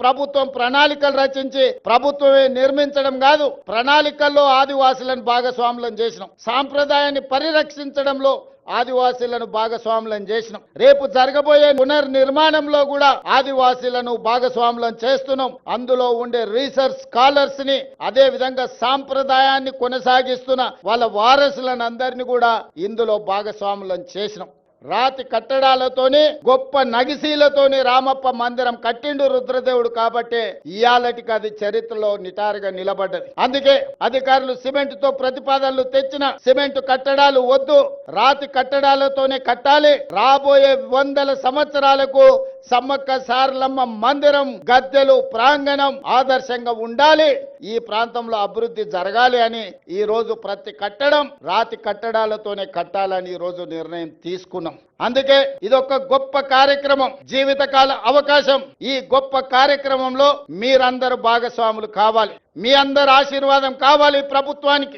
ప్రభుత్వం ప్రణాళికలు రచించి ప్రభుత్వమే నిర్మించడం కాదు, ప్రణాళికల్లో ఆదివాసులను భాగస్వాములను చేసినాం. సాంప్రదాయాన్ని పరిరక్షించడంలో ఆదివాసీలను భాగస్వాములను చేసినాం. రేపు జరగబోయే పునర్నిర్మాణంలో కూడా ఆదివాసీలను భాగస్వాములను చేస్తున్నాం. అందులో ఉండే రీసెర్చ్ స్కాలర్స్ ని, అదే విధంగా సాంప్రదాయాన్ని కొనసాగిస్తున్న వాళ్ళ వారసులను అందరినీ కూడా ఇందులో భాగస్వాములను చేసినాం. రాతి కట్టడాలతోనే గొప్ప నగిశీలతోనే రామప్ప మందిరం కట్టిండు రుద్రదేవుడు. కాబట్టి ఇయాలటికి అది చరిత్రలో నిటారుగా నిలబడ్డది. అందుకే అధికారులు సిమెంట్ తో ప్రతిపాదనలు తెచ్చిన సిమెంట్ కట్టడాలు వద్దు, రాతి కట్టడాలతోనే కట్టాలి. రాబోయే 100 సంవత్సరాలకు సమ్మక్క సారలమ్మ మందిరం, గద్దెలు, ప్రాంగణం ఆదర్శంగా ఉండాలి. ఈ ప్రాంతంలో అభివృద్ధి జరగాలి అని ఈ రోజు ప్రతి కట్టడం రాతి కట్టడాలతోనే కట్టాలని ఈ రోజు నిర్ణయం తీసుకున్నాం. అందుకే ఇదొక గొప్ప కార్యక్రమం, జీవితకాల అవకాశం. ఈ గొప్ప కార్యక్రమంలో మీరందరూ భాగస్వాములు కావాలి. మీ అందరి ఆశీర్వాదం కావాలి ప్రభుత్వానికి.